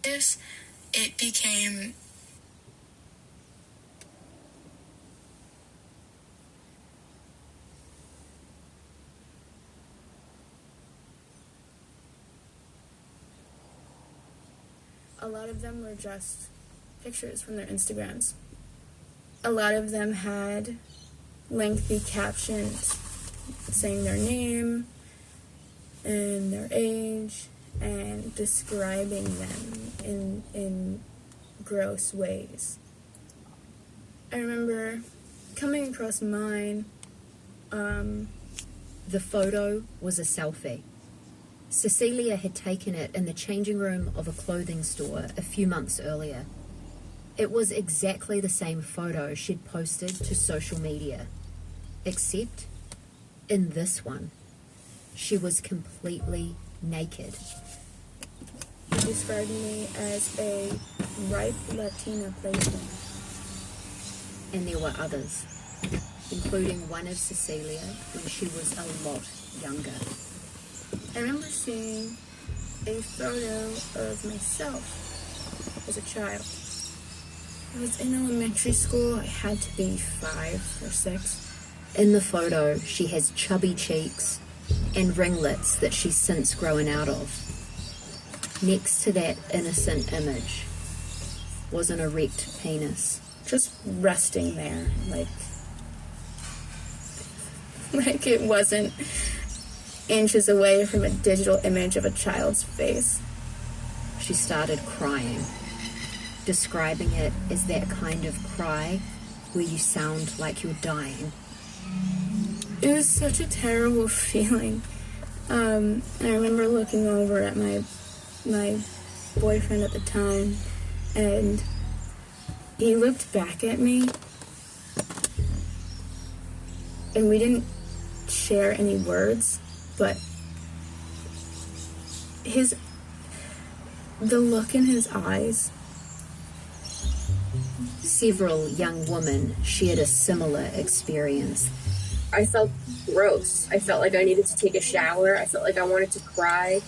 This, it became a lot of them were just pictures from their Instagrams. A lot of them had lengthy captions saying their name and their age and describing them in gross ways. I remember coming across mine. The photo was a selfie. Cecilia had taken it in the changing room of a clothing store a few months earlier. It was exactly the same photo she'd posted to social media, except in this one, she was completely naked. He described me as a ripe Latina plaything. And there were others, including one of Cecilia when she was a lot younger. I remember seeing a photo of myself as a child. I was in elementary school. I had to be 5 or 6. In the photo, she has chubby cheeks and ringlets that she's since grown out of. Next to that innocent image was an erect penis. Just resting there, like it wasn't inches away from a digital image of a child's face. She started crying, describing it as that kind of cry where you sound like you're dying. It was such a terrible feeling. I remember looking over at my boyfriend at the time, and he looked back at me, and we didn't share any words, but the look in his eyes. Several young women shared a similar experience. I felt gross. I felt like I needed to take a shower. I felt like I wanted to cry.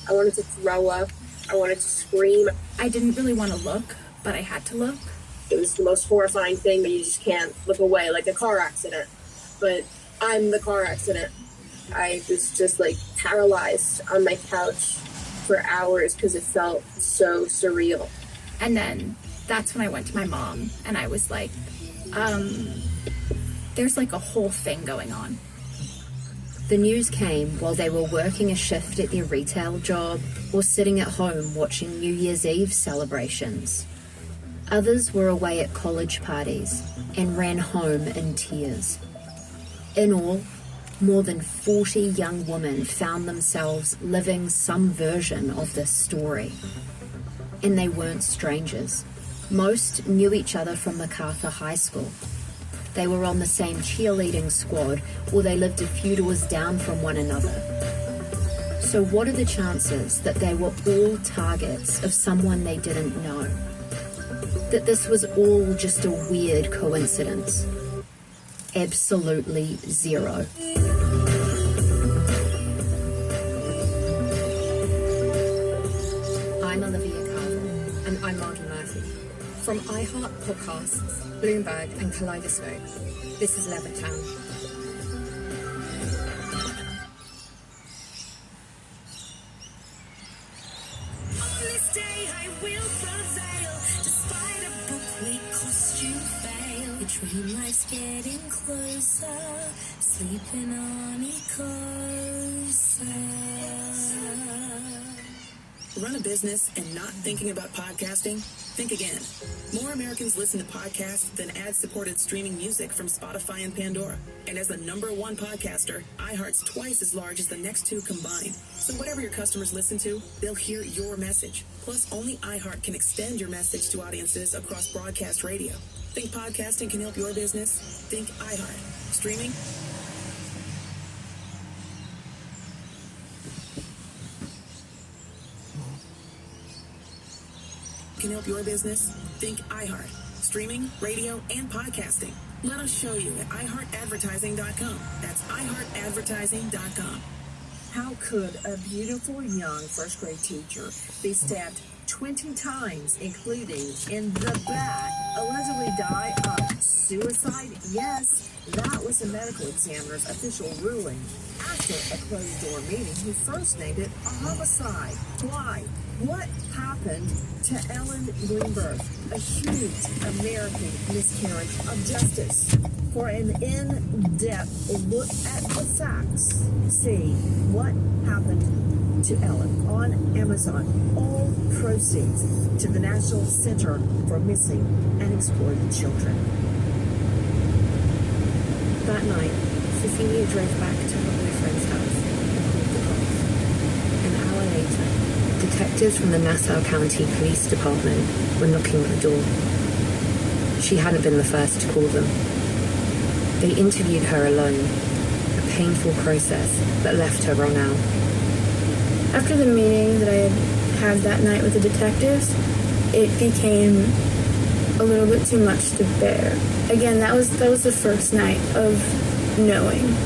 I wanted to throw up. I wanted to scream. I didn't really want to look, but I had to look. It was the most horrifying thing, but you just can't look away, like a car accident. But I'm the car accident. I was just like paralyzed on my couch for hours because it felt so surreal. And then that's when I went to my mom and I was like, there's like a whole thing going on. The news came while they were working a shift at their retail job or sitting at home watching New Year's Eve celebrations. Others were away at college parties and ran home in tears. In all, more than 40 young women found themselves living some version of this story. And they weren't strangers. Most knew each other from MacArthur High School. They were on the same cheerleading squad, or they lived a few doors down from one another. So what are the chances that they were all targets of someone they didn't know? That this was all just a weird coincidence? Absolutely zero. I'm Olivia Carver. And I'm Margie Murphy. From iHeart Podcasts, Bloomberg and Kaleidoscope, this is Levittown. On this day I will prevail, despite a book-week costume fail. The dream life's getting closer, sleeping on Ecosa. Run a business and not thinking about podcasting? Think again. More Americans listen to podcasts than ad-supported streaming music from Spotify and Pandora. And as the #1 podcaster, iHeart's twice as large as the next two combined. So whatever your customers listen to, they'll hear your message. Plus, only iHeart can extend your message to audiences across broadcast radio. Think podcasting can help your business? Think iHeart. Streaming? Can help your business? Think iHeart. Streaming, radio, and podcasting. Let us show you at iHeartAdvertising.com. That's iHeartAdvertising.com. How could a beautiful young first grade teacher be stabbed 20 times, including in the back. Allegedly die of suicide? Yes, that was the medical examiner's official ruling. After a closed-door meeting, he first named it a homicide. Why? What happened to Ellen Greenberg? A huge American miscarriage of justice. For an in-depth look at the facts, see what happened to Ellen on Amazon. All proceeds to the National Center for Missing and Exploited Children. That night, Cecilia drove back to her boyfriend's house and called the cops. An hour later, detectives from the Nassau County Police Department were knocking at the door. She hadn't been the first to call them. They interviewed her alone, a painful process that left her wrung out. After the meeting that I had that night with the detectives, it became a little bit too much to bear. Again, that was the first night of knowing.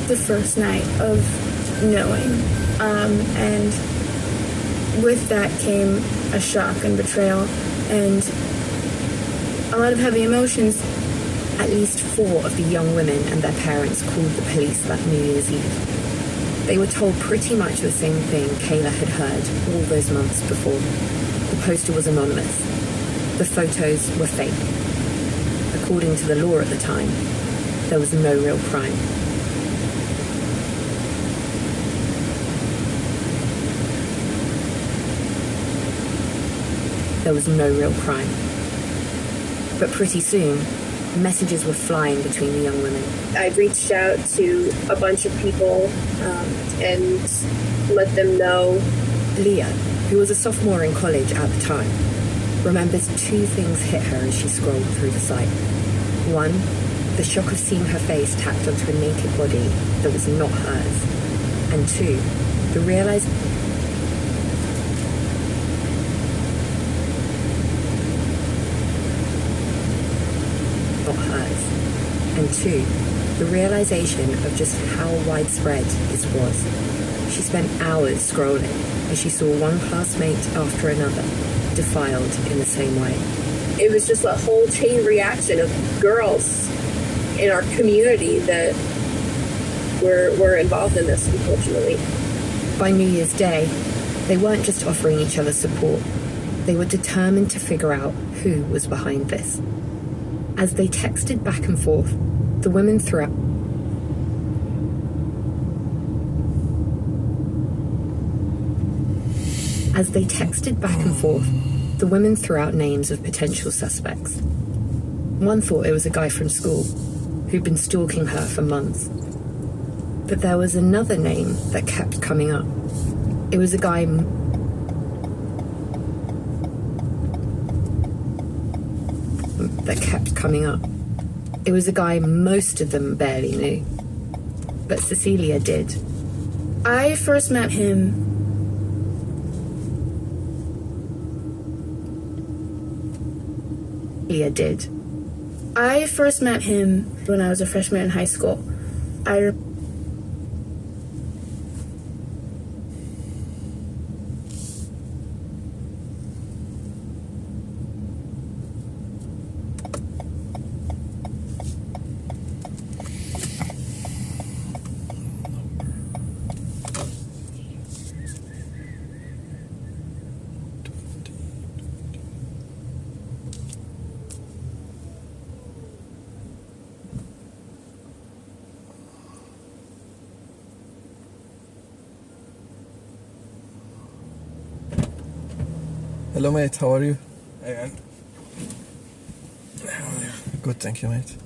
The first night of knowing. And with that came a shock and betrayal and a lot of heavy emotions. At least 4 of the young women and their parents called the police that New Year's Eve. They were told pretty much the same thing Kayla had heard all those months before. The poster was anonymous. The photos were fake. According to the law at the time, there was no real crime. There was no real crime. But pretty soon, messages were flying between the young women. I reached out to a bunch of people and let them know. Leah, who was a sophomore in college at the time, remembers 2 things hit her as she scrolled through the site. 1, the shock of seeing her face tacked onto a naked body that was not hers. And 2, the realization of just how widespread this was. She spent hours scrolling as she saw one classmate after another defiled in the same way. It was just a whole chain reaction of girls in our community that were involved in this, unfortunately. By New Year's Day, they weren't just offering each other support. They were determined to figure out who was behind this. As they texted back and forth, the women throughout names of potential suspects. One thought it was a guy from school who'd been stalking her for months. But there was another name that kept coming up. It was a guy most of them barely knew. But Cecilia did. I first met him when I was a freshman in high school. Hello mate, how are you? Hey man. Good, thank you mate.